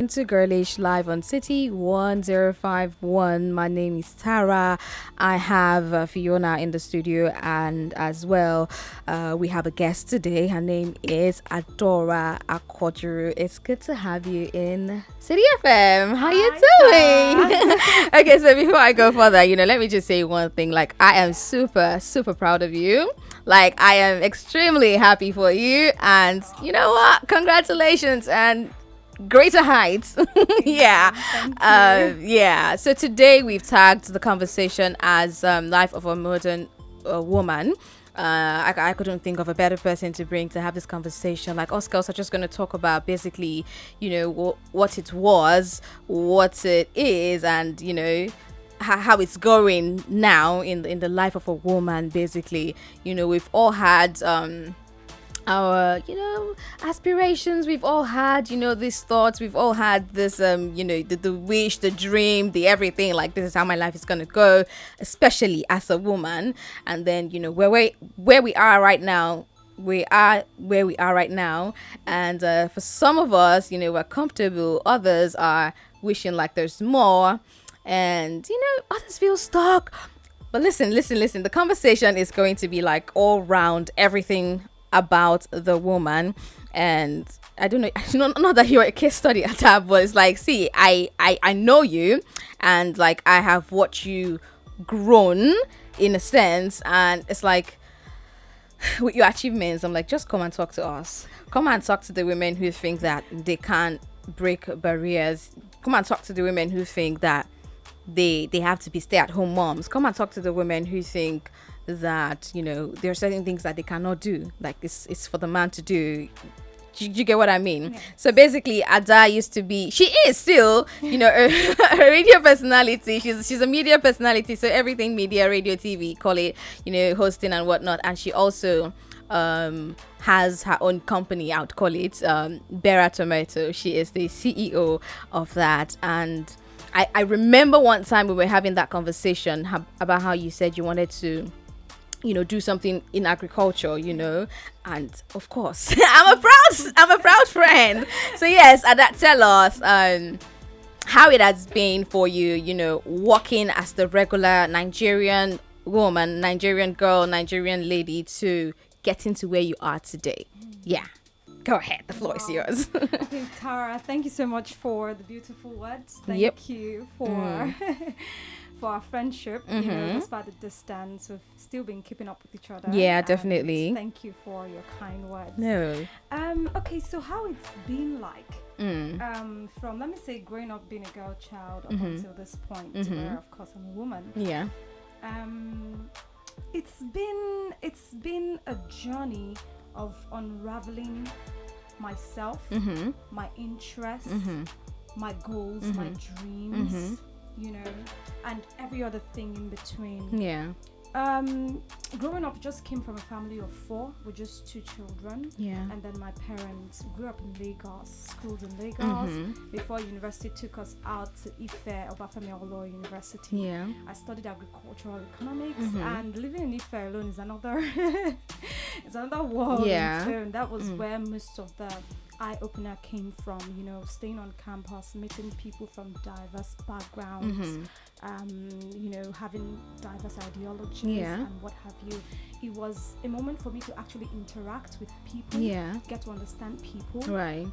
To Girlish live on City 1051. My name is Tara. I have Fiona in the studio, and as well, we have a guest today. Her name is Adora Akoduru. It's good to have you in City FM. How you doing? Okay, so before I go further, let me just say one thing. Like, I am super, super proud of you. Like, I am extremely happy for you, and you know what? Congratulations and greater heights. Yeah. Yeah. So today we've tagged the conversation as life of a modern woman. I couldn't think of a better person to bring to have this conversation. Like, us girls are just going to talk about basically, what it was, what it is, and how it's going now in the life of a woman. Basically, we've all had our aspirations, we've all had these thoughts, we've all had this the wish, the dream, the everything, like this is how my life is gonna go, especially as a woman. And then where we are right now, and for some of us, we're comfortable, others are wishing like there's more, and others feel stuck. But listen, the conversation is going to be like all round everything about the woman. And I don't know, not that you're a case study at that, but it's like, see, I know you, and like I have watched you grown in a sense, and it's like with your achievements, I'm like, just come and talk to us. Come and talk to the women who think that they can't break barriers. Come and talk to the women who think that they have to be stay-at-home moms. Come and talk to the women who think that there are certain things that they cannot do, like it's for the man to do. You get what I mean? Yes. So basically, Ada she is still a radio personality. She's a media personality, so everything media, radio, TV, call it hosting and whatnot. And she also has her own company out, call it Bera Tomato. She is the CEO of that. And I remember one time we were having that conversation about how you said you wanted to do something in agriculture, and of course I'm a proud friend. So yes, and that tell us how it has been for you, working as the regular Nigerian woman, Nigerian girl, Nigerian lady to getting to where you are today. Yeah. Go ahead, the floor is yours. Okay, Tara, thank you so much for the beautiful words. Thank you for for our friendship. Despite the distance, we've still been keeping up with each other. Yeah, definitely. Thank you for your kind words. No. Okay, so how it's been like from, let me say, growing up being a girl child up until this point, where of course I'm a woman. Yeah. It's been a journey of unraveling myself, my interests, my goals, my dreams, and every other thing in between. Yeah. Growing up, just came from a family of 4 with just 2 children. Yeah. And then my parents grew up in Lagos, schooled in Lagos, before university took us out to Ife, Obafemi Awolowo University. Yeah. I studied agricultural economics, and living in Ife alone is another it's another world. Yeah. And that was where most of the eye-opener came from, staying on campus, meeting people from diverse backgrounds, having diverse ideologies and what have you. It was a moment for me to actually interact with people, get to understand people, right?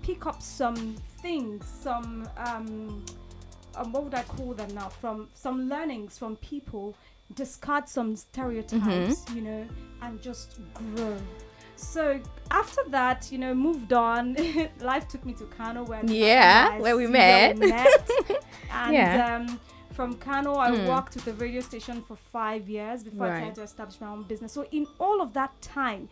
Pick up some things, some what would I call them now? From some learnings from people, discard some stereotypes, and just grow. So after that, moved on. Life took me to Kano, where we met. And from Kano, I worked with the radio station for 5 years before I tried to establish my own business. So in all of that time,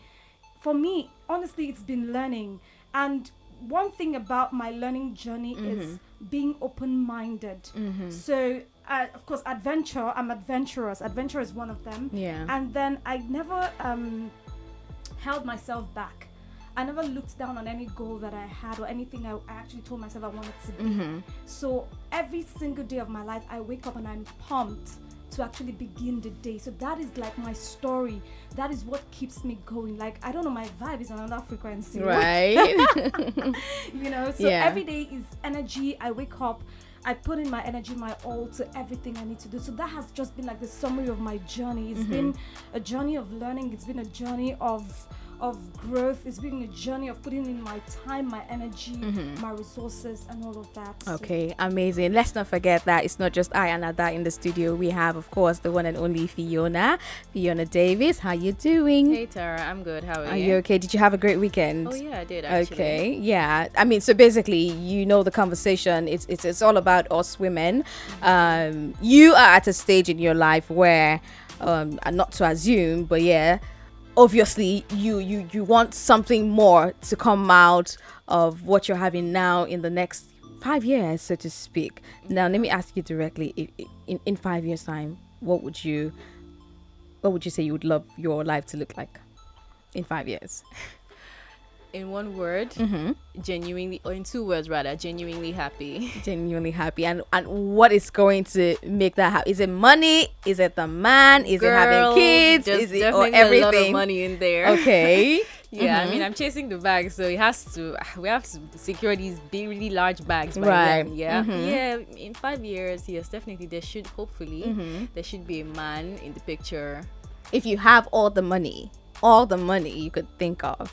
for me, honestly, it's been learning. And one thing about my learning journey is being open-minded. So of course, adventure. I'm adventurous. Adventure is one of them. Yeah. And then I never held myself back. I never looked down on any goal that I had or anything I actually told myself I wanted to be. So every single day of my life, I wake up and I'm pumped to actually begin the day. So that is like my story. That is what keeps me going. Like, I don't know, my vibe is on another frequency. Right. So every day is energy. I wake up, I put in my energy, my all to everything I need to do. So that has just been like the summary of my journey. It's been a journey of learning. It's been a journey of growth. It's been a journey of putting in my time, my energy, my resources, and all of that. Okay, amazing. Let's not forget that it's not just I and Ada in the studio. We have, of course, the one and only Fiona Davis. How you doing? Hey Tara, I'm good. How are you? Are you okay? Did you have a great weekend? Oh yeah, I did actually. Okay, yeah. I mean, so basically, the conversation. It's all about us women. You are at a stage in your life where, and not to assume, but yeah, obviously you want something more to come out of what you're having now in the next 5 years, so to speak. Now let me ask you directly, in 5 years time, what would you say you would love your life to look like in 5 years? In one word, genuinely, or in two words rather, genuinely happy. Genuinely happy. And what is going to make that happen? Is it money? Is it the man? Is it having kids? There's Is it definitely or everything? a lot of money in there. Okay. Yeah, I mean, I'm chasing the bag, so we have to secure these big, really large bags by Right. then, yeah. Yeah, in 5 years, yes, definitely there should be a man in the picture. If you have all the money you could think of,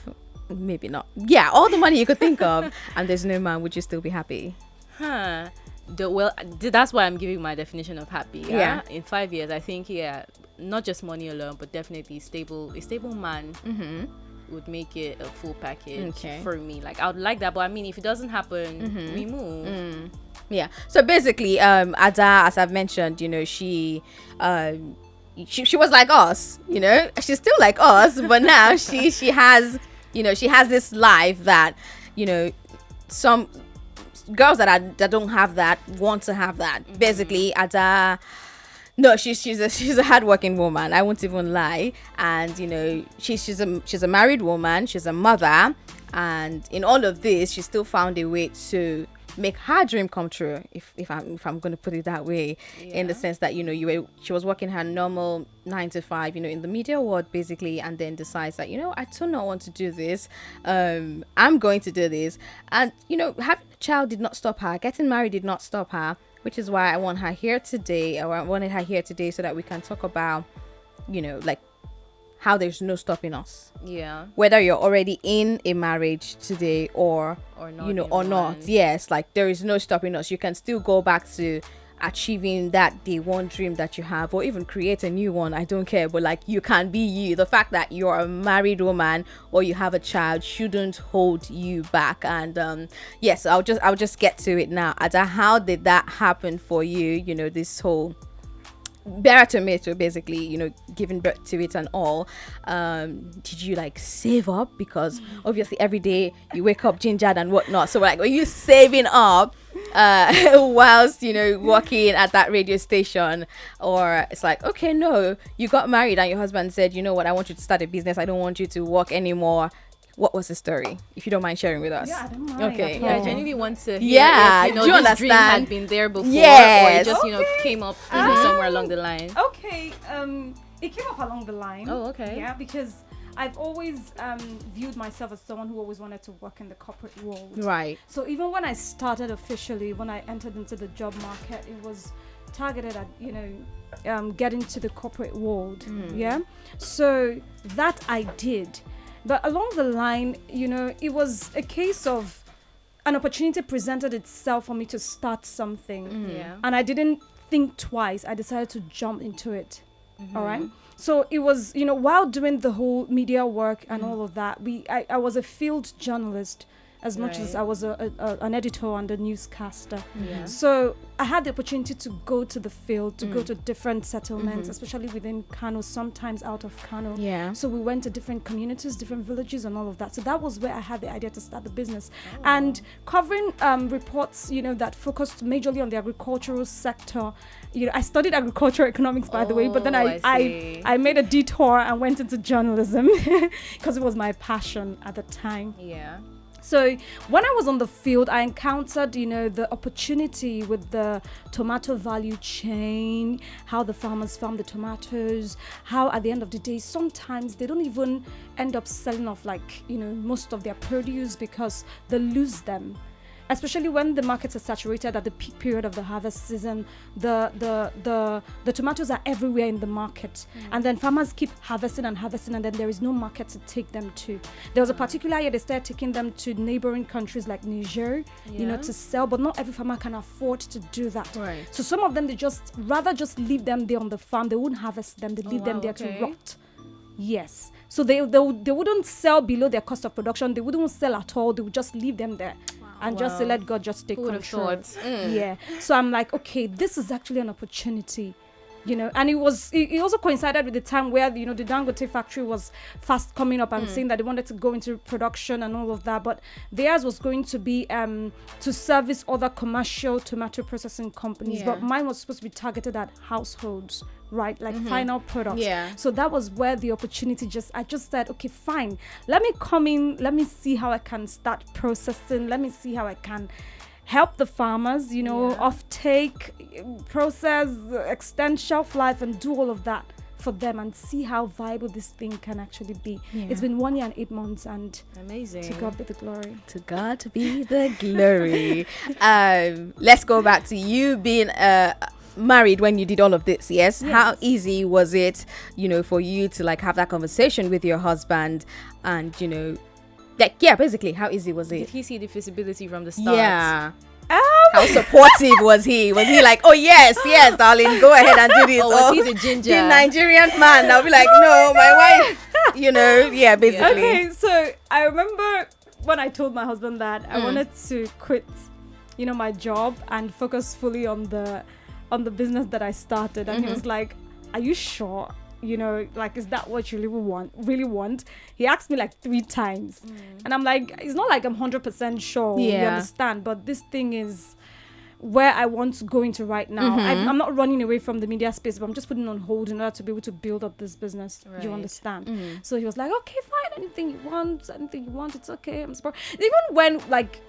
maybe not. Yeah, all the money you could think of, and there's no man, would you still be happy? That's why I'm giving my definition of happy. Yeah. In 5 years, I think, not just money alone, but definitely a stable man would make it a full package for me. Like, I would like that, but I mean, if it doesn't happen, we move. Yeah. So basically, Ada, as I've mentioned, she was like us. She's still like us, but now she has this life that some girls that don't have that want to have that. Basically, Ada, no, she's a hardworking woman. I won't even lie. And she's a married woman. She's a mother, and in all of this, she still found a way to make her dream come true, if I'm going to put it that way, in the sense that she was working her normal 9 to 5 in the media world basically, and then decides that I do not want to do this. I'm going to do this. And having a child did not stop her. Getting married did not stop her, which is why I wanted her here today so that we can talk about like how there's no stopping us. Yeah. Whether you're already in a marriage today or not, or not. Yes, like there is no stopping us. You can still go back to achieving that day one dream that you have, or even create a new one. I don't care, but like you can be you. The fact that you're a married woman or you have a child shouldn't hold you back. And yes, I'll just get to it now. Ada, how did that happen for you? This whole bear tomato, basically, giving birth to it and all. Did you like save up? Because obviously every day you wake up gingered and whatnot. So like, were you saving up whilst working at that radio station? Or it's like, okay, no, you got married and your husband said, you know what, I want you to start a business, I don't want you to work anymore. What was the story, if you don't mind sharing with us? Yeah, I don't mind. Okay. Yeah, I genuinely want to hear Yeah, if, do you this understand? dream had been there before, Yes. or it just, came up somewhere along the line. Okay, it came up along the line. Oh, okay. Yeah, because I've always viewed myself as someone who always wanted to work in the corporate world. Right. So even when I started officially, when I entered into the job market, it was targeted at, getting to the corporate world. Yeah. So that I did. But along the line, it was a case of an opportunity presented itself for me to start something. Yeah. And I didn't think twice. I decided to jump into it. All right. So it was, while doing the whole media work and all of that, I was a field journalist as much as I was an editor and a newscaster. Yeah. So I had the opportunity to go to the field, to go to different settlements, especially within Kano, sometimes out of Kano. Yeah. So we went to different communities, different villages and all of that. So that was where I had the idea to start the business. And covering reports, that focused majorly on the agricultural sector. I studied agricultural economics, by the way, but then I made a detour and went into journalism because it was my passion at the time. Yeah. So when I was on the field, I encountered, the opportunity with the tomato value chain, how the farmers farm the tomatoes, how at the end of the day, sometimes they don't even end up selling off most of their produce because they lose them. Especially when the markets are saturated at the peak period of the harvest season, the tomatoes are everywhere in the market, and then farmers keep harvesting, and then there is no market to take them to. There was a particular year they started taking them to neighboring countries like Niger, to sell, but not every farmer can afford to do that. Right. So some of them, they rather just leave them there on the farm. They wouldn't harvest them. They leave them there to rot. Yes. So they wouldn't sell below their cost of production. They wouldn't sell at all. They would just leave them there. And just to let God just take control. Yeah. So I'm like, okay, this is actually an opportunity, and it also coincided with the time where, the Dangote factory was fast coming up and saying that they wanted to go into production and all of that. But theirs was going to be to service other commercial tomato processing companies. Yeah. But mine was supposed to be targeted at households, right? Like final products. Yeah. So that was where the opportunity I just said, okay, fine. Let me come in. Let me see how I can start processing. Let me see how I can help the farmers, offtake, process, extend shelf life, and do all of that for them, and see how viable this thing can actually be. Yeah. It's been 1 year and 8 months, and amazing. To God be the glory. To God be the glory. Let's go back to you being married when you did all of this. Yes. How easy was it, for you to have that conversation with your husband, and basically, how easy was it? Did he see the feasibility from the start? Yeah. How supportive was he? Was he like, oh yes, darling, go ahead and do this? Or was he the ginger? The Nigerian man. I'll be like, no, my wife. Basically. Okay, so I remember when I told my husband that I wanted to quit, my job and focus fully on the business that I started, and he was like, "Are you sure? Is that what you really want?" He asked me 3 times, and I'm like, it's not like I'm 100% sure. You understand? But this thing is where I want to go into right now. I'm not running away from the media space, but I'm just putting on hold in order to be able to build up this business. Right. You understand? So he was like, okay, fine, anything you want, it's okay. I'm surprised. Even when,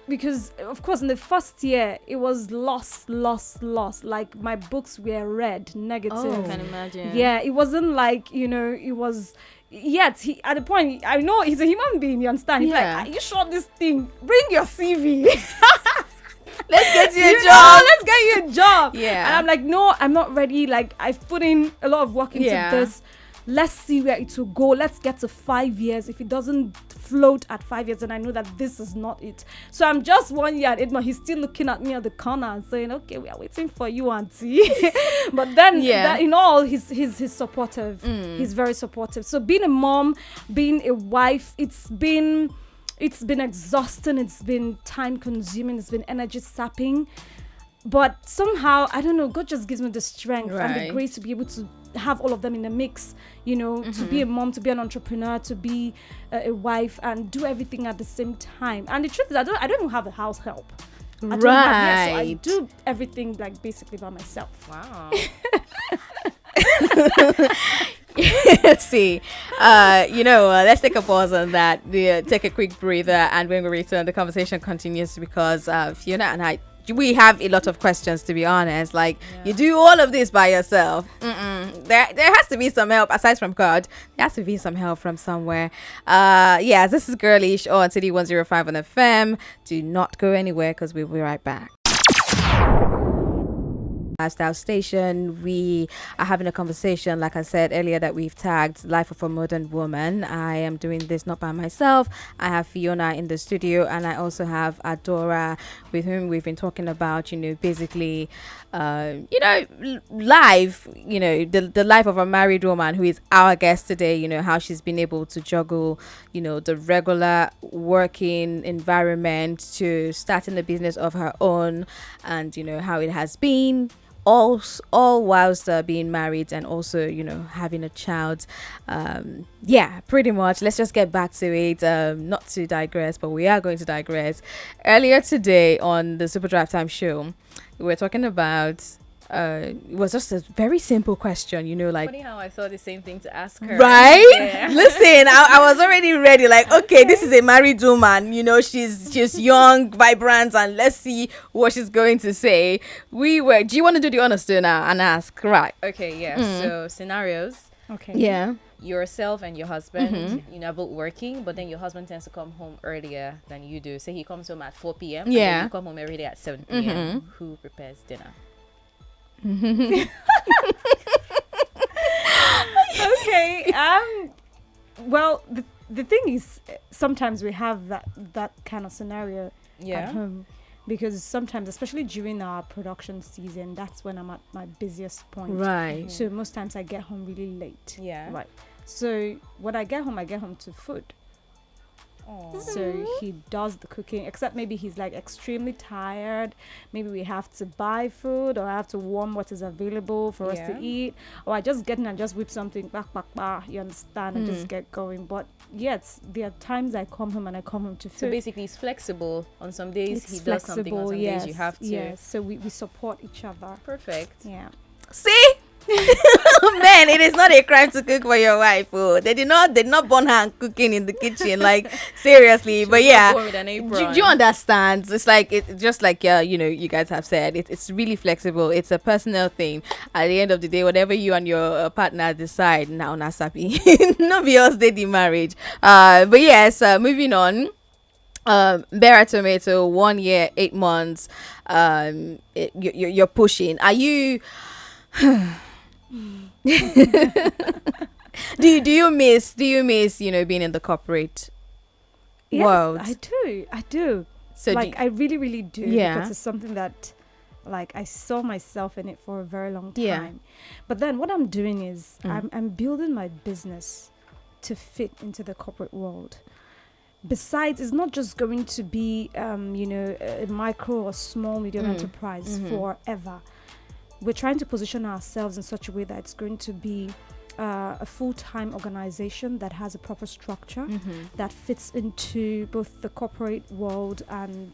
because of course in the first year it was loss. Like my books were red, negative. Oh, I can imagine. Yeah, it wasn't it was. Yet he, at the point, I know he's a human being. You understand? He's like, are you sure this thing? Bring your CV. Let's get you a job. Let's get you a job. Yeah. And I'm like, no, I'm not ready. I've put in a lot of work into this. Let's see where it will go. Let's get to 5 years. If it doesn't float at 5 years, then I know that this is not it. So I'm just 1 year and 8 months. He's still looking at me at the corner and saying, okay, we are waiting for you, auntie. But then in all, he's supportive. He's very supportive. So being a mom, being a wife, it's been exhausting, it's been time consuming, it's been energy sapping, but somehow, I don't know, God just gives me the strength and the grace to be able to have all of them in the mix, to be a mom, to be an entrepreneur, to be a wife, and do everything at the same time. And the truth is, I don't even have a house help. So I do everything basically by myself. Wow. See, let's take a pause on that. Take a quick breather, and when we return, the conversation continues, because Fiona and I, we have a lot of questions, to be honest. You do all of this by yourself. There has to be some help aside from God. There has to be some help from somewhere. This is Girlish on City 105 on FM. Do not go anywhere, because we'll be right back. Lifestyle Station, we are having a conversation, like I said earlier, that we've tagged Life of a Modern Woman. I am doing this not by myself. I have Fiona in the studio, and I also have Adora, with whom we've been talking about, basically life, the life of a married woman who is our guest today, how she's been able to juggle, the regular working environment to starting a business of her own, and how it has been all whilst being married, and also having a child. Pretty much. Let's just get back to it. Not to digress, but we are going to digress. Earlier today on the Super Drive Time show, we were talking about it was just a very simple question, like. Funny how I thought the same thing to ask her. Right? Yeah. Listen, I was already ready. Like, okay, this is a married woman. She's young, vibrant, and let's see what she's going to say. Do you want to do the honors now and ask? Right. Okay, yeah. So scenarios. Okay. Yeah. Yourself and your husband, both working, but then your husband tends to come home earlier than you do. Say he comes home at 4 p.m. Yeah. And then you come home every day at 7 p.m. Who prepares dinner? Okay. Well, the thing is, sometimes we have that kind of scenario at home, because sometimes, especially during our production season, that's when I'm at my busiest point. Right. So most times I get home really late. Yeah. Right. So when I get home to food. Aww. So he does the cooking, except maybe he's like extremely tired. Maybe we have to buy food, or I have to warm what is available for us to eat, or I just get in and just whip something back, you understand, and just get going. But yes, there are times I come home and I come home to food. So basically, he's flexible. On some days he does something. On some days you have to. Yes. So we support each other. Perfect. Yeah. See? Man, it is not a crime to cook for your wife. Oh, they did not burn her cooking in the kitchen, like seriously. But yeah, do you understand? It's like just like you guys have said, it's really flexible. It's a personal thing. At the end of the day, whatever you and your partner decide, now not happy. Nobody else did the marriage. But yes, moving on. Bear Tomato, 1 year, 8 months. You're pushing. Are you? do you miss being in the corporate world? I do. So like I really do, because it's something that like I saw myself in it for a very long time. But then what I'm doing is I'm building my business to fit into the corporate world. Besides, it's not just going to be a micro or small medium enterprise forever. We're trying to position ourselves in such a way that it's going to be a full-time organization that has a proper structure that fits into both the corporate world and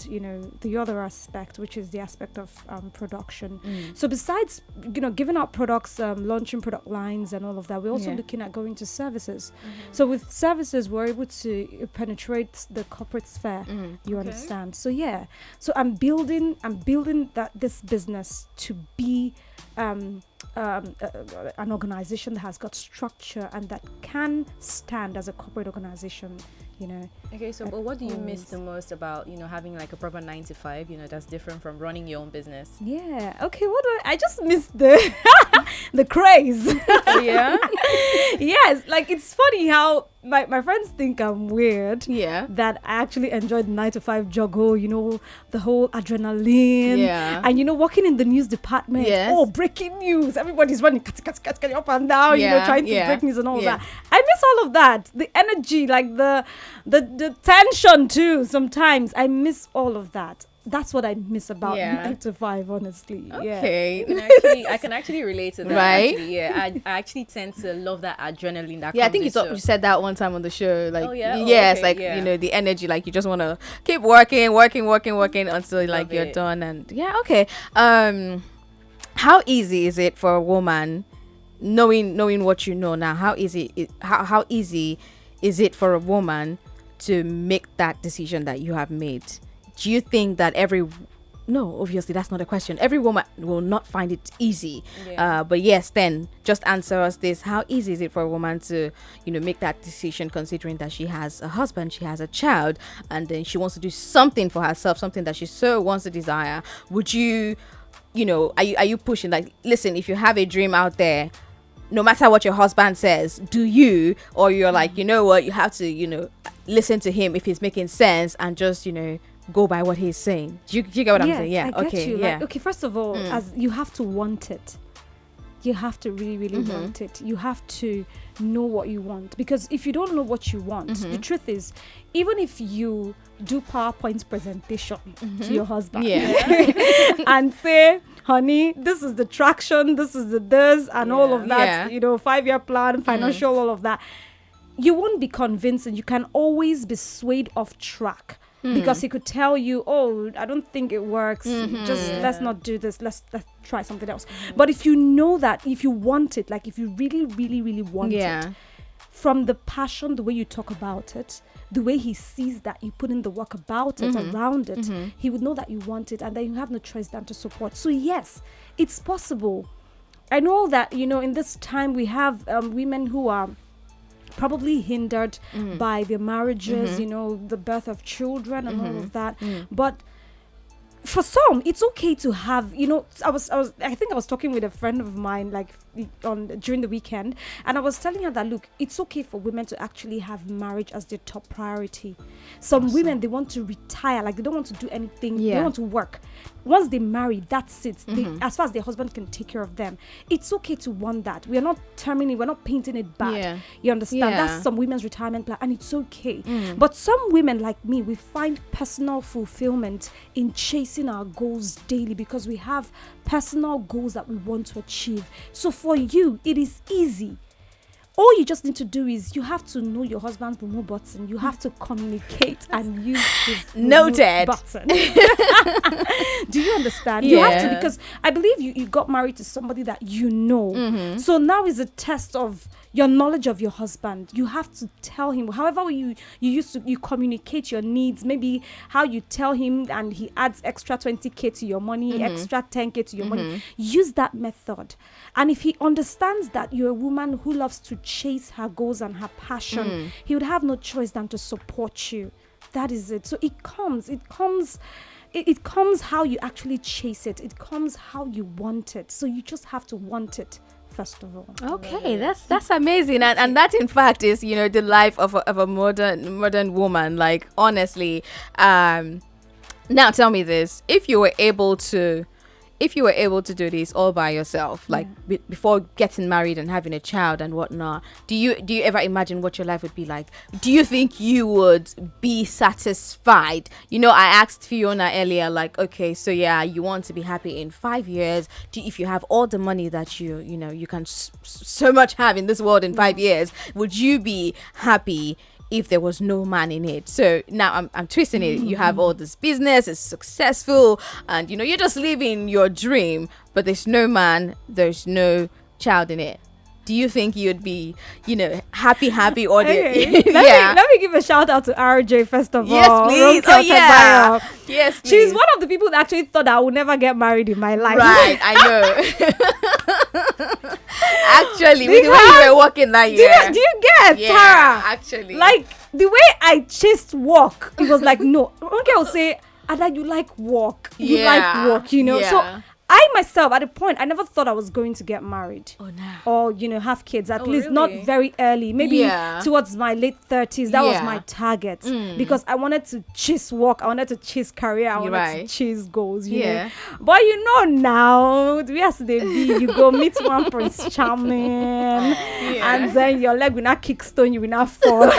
the other aspect, which is the aspect of production. So besides giving out products, launching product lines and all of that, we're also looking at going to services. So with services, we're able to penetrate the corporate sphere. You understand? So so I'm building this business to be an organization that has got structure and that can stand as a corporate organization, Okay, so but what do you miss the most about having like a proper 9 to 5, that's different from running your own business? Yeah. Okay, I just miss the the craze. Oh, yeah. Yes, like it's funny how my friends think I'm weird. Yeah. That I actually enjoyed 9 to 5 juggle, the whole adrenaline. Yeah. And working in the news department. Yes. Oh, breaking news. Everybody's running up and down, trying to break news and all that. I miss all of that. The energy, like the tension too. Sometimes I miss all of that. That's what I miss about 9 to 5, honestly. Okay. I can actually relate to that. Right? Actually, I actually tend to love that adrenaline that I comes think with you said that one time on the show. Like, the energy, like you just want to keep working until like you're done. And okay. How easy is it for a woman, knowing what you know now? How easy is it for a woman to make that decision that you have made? Do you think that no, obviously that's not a question. Every woman will not find it easy. But yes, then just answer us this. How easy is it for a woman to, make that decision, considering that she has a husband, she has a child, and then she wants to do something for herself, something that she so wants to desire? Would you, are you pushing, like, listen, if you have a dream out there, no matter what your husband says, do you, or you're like, you know what, you have to, listen to him if he's making sense and just, go by what he's saying? Do you get what I'm saying? Yeah. I get you. Like, okay, first of all, as you have to want it. You have to really, really want it. You have to know what you want, because if you don't know what you want, the truth is, even if you do PowerPoint presentation to your husband and say, honey, this is the traction, this is the this and all of that, 5-year plan, financial, all of that, you won't be convinced, and you can always be swayed off track because he could tell you, oh, I don't think it works. Just let's not do this. Let's try something else. But if you know that, if you want it, like if you really, really, really want it, from the passion, the way you talk about it, the way he sees that you put in the work about it, around it, he would know that you want it, and then you have no choice than to support. So yes, it's possible. I know that, in this time we have women who are probably hindered by their marriages, the birth of children and all of that. But for some, it's okay to have, I think I was talking with a friend of mine during the weekend, and I was telling her that, look, it's okay for women to actually have marriage as their top priority. Some women, they want to retire, like they don't want to do anything, they want to work. Once they marry, that's it. As far as their husband can take care of them, it's okay to want that. We're not painting it bad. You understand? That's some women's retirement plan, and it's okay. But some women like me, we find personal fulfillment in chasing our goals daily, because we have personal goals that we want to achieve. So for you, it is easy. All you just need to do is you have to know your husband's remote button. You have to communicate and use his noted button. Do you understand? You have to, because I believe you got married to somebody that you know. So now is a test of your knowledge of your husband. You have to tell him, however you communicate your needs, maybe how you tell him and he adds extra 20k to your money, extra 10k to your money. Use that method. And if he understands that you're a woman who loves to chase her goals and her passion, he would have no choice than to support you. That is it. So it comes how you actually chase it. It comes how you want it. So you just have to want it, first of all. Okay, that's amazing, and that in fact is the life of a modern woman. Like, honestly, now tell me this: if you were able to do this all by yourself, like before getting married and having a child and whatnot, do you ever imagine what your life would be like? Do you think you would be satisfied? I asked Fiona earlier, like, okay, so you want to be happy in 5 years. If you have all the money that you can so much have in this world in 5 years, would you be happy if there was no man in it? So now I'm twisting it. You have all this business, it's successful, and you're just living your dream, but there's no man, there's no child in it. Do you think you'd be, happy or okay. Let me give a shout out to RJ first of all. Yes, please. Yes, please. She's one of the people that actually thought I would never get married in my life. Right, I know. Actually, with the way you were walking that year. Do you get Tara? Actually. Like, the way I chased walk, it was like, no. Okay, I'll say, Ada, you like walk. You like walk, So I myself, at a point, I never thought I was going to get married. Oh, no. Or, have kids. At least not very early. Maybe towards my late 30s. That was my target. Because I wanted to chase work. I wanted to chase career. I wanted to chase goals, you know. But now, yes, they be. You go meet one Prince Charming. And then your leg will not kickstone. You will not fall.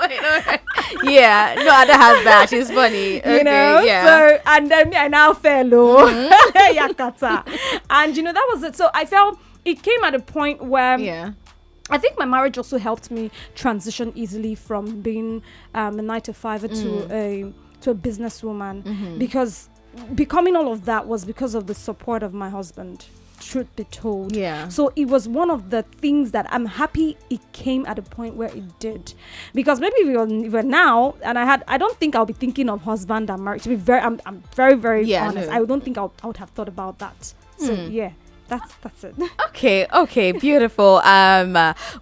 Ada has that. She's funny. Okay, so, and then I now fell Yakata. And that was it. So I felt it came at a point where I think my marriage also helped me transition easily from being a 9-to-5 to a businesswoman, because becoming all of that was because of the support of my husband. Truth be told, so it was one of the things that I'm happy it came at a point where it did, because maybe we were now, and I don't think I'll be thinking of husband and marriage. To be very, I'm very, very honest. I don't think I would have thought about that. So that's it. Okay, beautiful.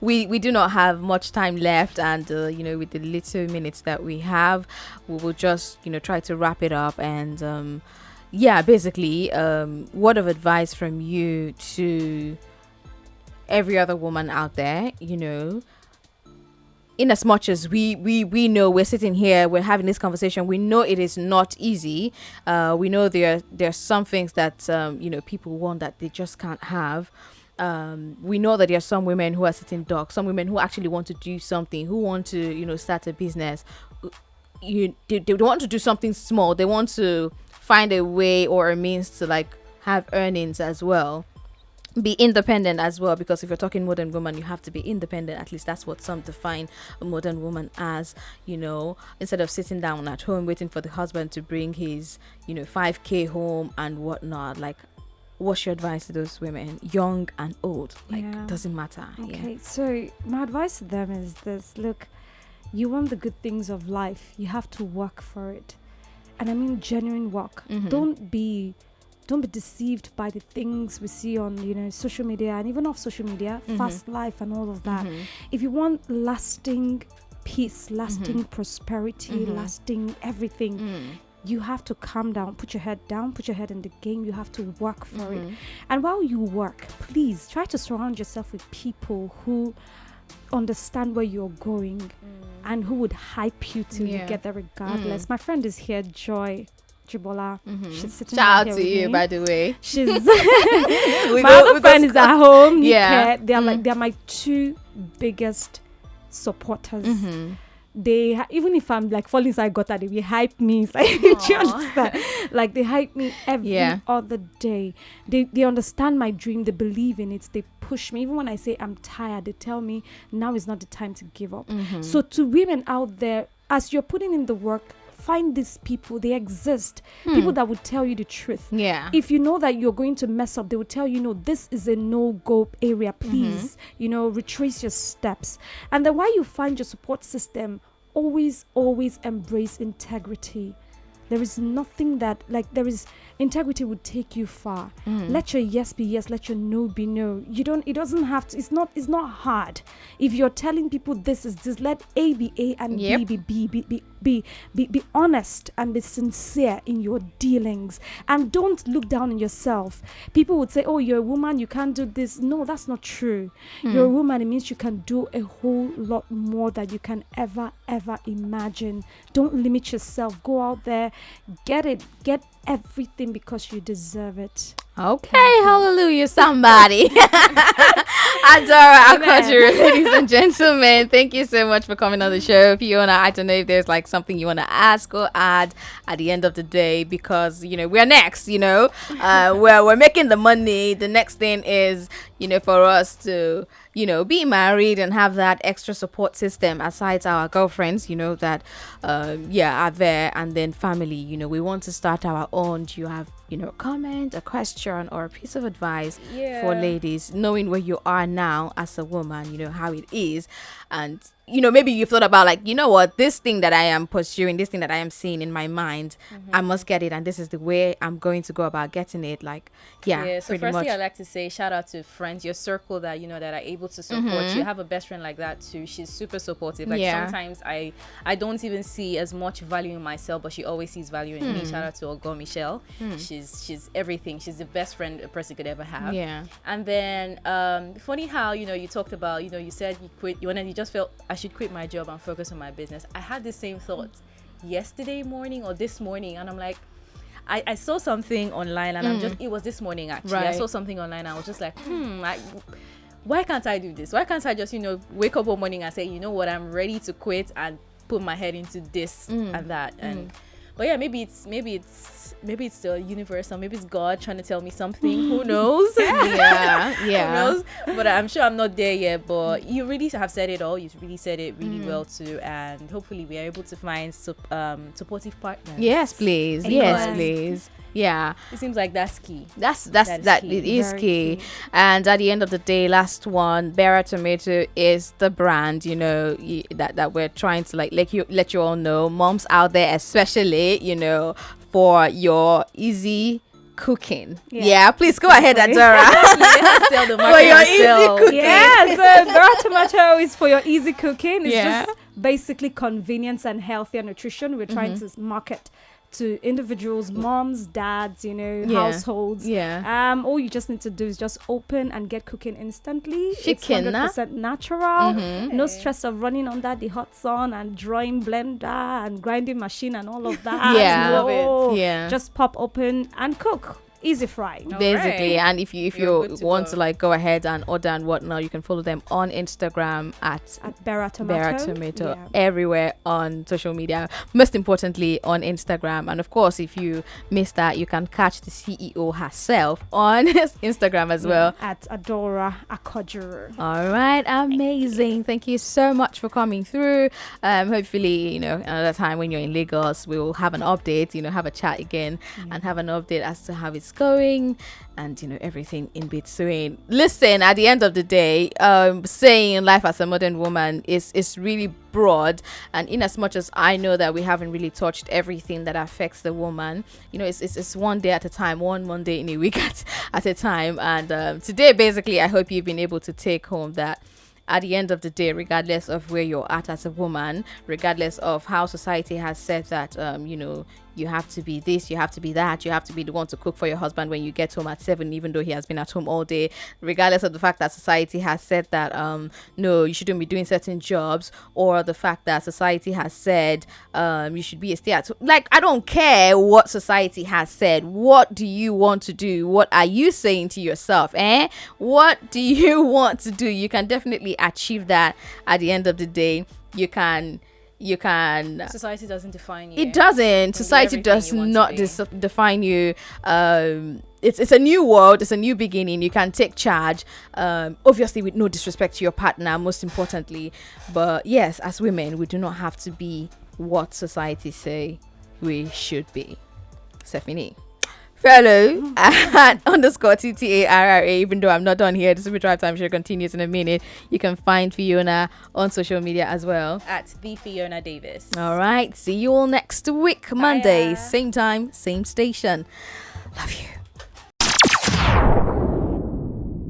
We do not have much time left, and with the little minutes that we have, we will just try to wrap it up. And basically, word of advice from you to every other woman out there, in as much as we know, we're sitting here, we're having this conversation, we know it is not easy. We know there are some things that people want that they just can't have. We know that there are some women who are sitting ducks, some women who actually want to do something, who want to start a business. They want to do something small. They want to find a way or a means to have earnings as well. be independent as well, because if you're talking modern woman, you have to be independent. At least that's what some define a modern woman as, instead of sitting down at home waiting for the husband to bring his 5k home and whatnot. Like, what's your advice to those women, young and old? Like, doesn't matter. Okay, so my advice to them is this: look, you want the good things of life, you have to work for it, and I mean genuine work. Don't be deceived by the things we see on social media and even off social media, fast life and all of that. If you want lasting peace, lasting prosperity, lasting everything, you have to calm down, put your head down, put your head in the game. You have to work for it. And while you work, please try to surround yourself with people who understand where you're going and who would hype you till you get there regardless. My friend is here, Joy Jibola. She's sitting Shout here out to you, by the way. She's my other friend is at home. They're they're my two biggest supporters. They even if I'm like falling inside gutter, they will hype me. It's like, do you understand? Like, they hype me every other day. They understand my dream. They believe in it. They push me. Even when I say I'm tired, they tell me now is not the time to give up. So to women out there, as you're putting in the work, find these people. They exist. People that would tell you the truth. If you know that you're going to mess up, they will tell you, no, this is a no-go area. Please, retrace your steps. And then while you find your support system, always embrace integrity. There is nothing that, integrity would take you far. Let your yes be yes, let your no be no. It doesn't have to, it's not hard. If you're telling people this is this, let A be A and B be honest and be sincere in your dealings. And don't look down on yourself. People would say, oh, you're a woman, you can't do this. No, that's not true. You're a woman, it means you can do a whole lot more than you can ever imagine. Don't limit yourself. Go out there, get everything because you deserve it. Okay, hallelujah, somebody. Adora Akwaduru, ladies and gentlemen, thank you so much for coming on the show. Fiona, I don't know if there's something you want to ask or add at the end of the day, because we're next. We're making the money. The next thing is for us to be married and have that extra support system aside our girlfriends that are there, and then family. We want to start our own. Do you have a comment, a question, or a piece of advice for ladies, knowing where you are now as a woman, how it is? And maybe you've thought about what, this thing that I am pursuing, this thing that I am seeing in my mind, I must get it, and this is the way I'm going to go about getting it. So firstly, I'd like to say shout out to friends, your circle that that are able to support you. Have a best friend like that too. She's super supportive. Sometimes I don't even see as much value in myself, but she always sees value in me. Shout out to Ogo Michelle. She's everything. She's the best friend a person could ever have. And then funny how you talked about you said you quit, you just felt I should quit my job and focus on my business. I had the same thought yesterday morning or this morning, and I'm like, I saw something online, and it was this morning actually. I saw something online, and I was just like, why can't I do this? Why can't I just wake up one morning and say, you know what, I'm ready to quit and put my head into this and that. And but yeah, maybe it's the universe, or maybe it's God trying to tell me something. Who knows? Who knows? But I'm sure I'm not there yet. But you really have said it all. You really said it really well too, and hopefully we are able to find supportive partners. Yes, please. Yes, please. Yeah, it seems like that's key. That it is key. And at the end of the day, last one, Bera Tomato is the brand that we're trying to let you all know, moms out there especially, for your easy cooking. Please go ahead, Adora. For your easy cooking. Bera Tomato is for your easy cooking. It's just basically convenience and healthier nutrition. We're trying to market to individuals, moms, dads, households. All you just need to do is just open and get cooking instantly. Chicken, it's 100% natural. No stress of running under the hot sun and drawing blender and grinding machine and all of that. Love it. Just pop open and cook. easy fry. Basically. And if you want go. to like go ahead and order and whatnot, you can follow them on Instagram at Bera Tomato. Tomato, everywhere on social media, most importantly on Instagram. And of course, if you miss that, you can catch the CEO herself on Instagram as well at Adora Akojuru. All right, amazing. Thank you so much for coming through. Hopefully, another time when you're in Lagos, we'll have an update, have a chat again and have an update as to how it's going and everything in between. Listen, at the end of the day, saying life as a modern woman is really broad, and in as much as I know that we haven't really touched everything that affects the woman, it's one day at a time, one Monday in a week at a time. And today, basically, I hope you've been able to take home that at the end of the day, regardless of where you're at as a woman, regardless of how society has said that you have to be this, you have to be that, you have to be the one to cook for your husband when you get home at 7, even though he has been at home all day, regardless of the fact that society has said that no, you shouldn't be doing certain jobs, or the fact that society has said you should be a stay-at-home. Like, I don't care what society has said. What do you want to do? What are you saying to yourself? What do you want to do? You can definitely achieve that at the end of the day. You can Society doesn't define you. It doesn't. Society does not define you. It's a new world, it's a new beginning. You can take charge, obviously with no disrespect to your partner, most importantly. But yes, as women, we do not have to be what society say we should be. Stephanie Fellow at _TTARRA. Even though I'm not done here, the Super Drive Time Show continues in a minute. You can find Fiona on social media as well at the Fiona Davis. All right, see you all next week, Monday, same time, same station. Love you.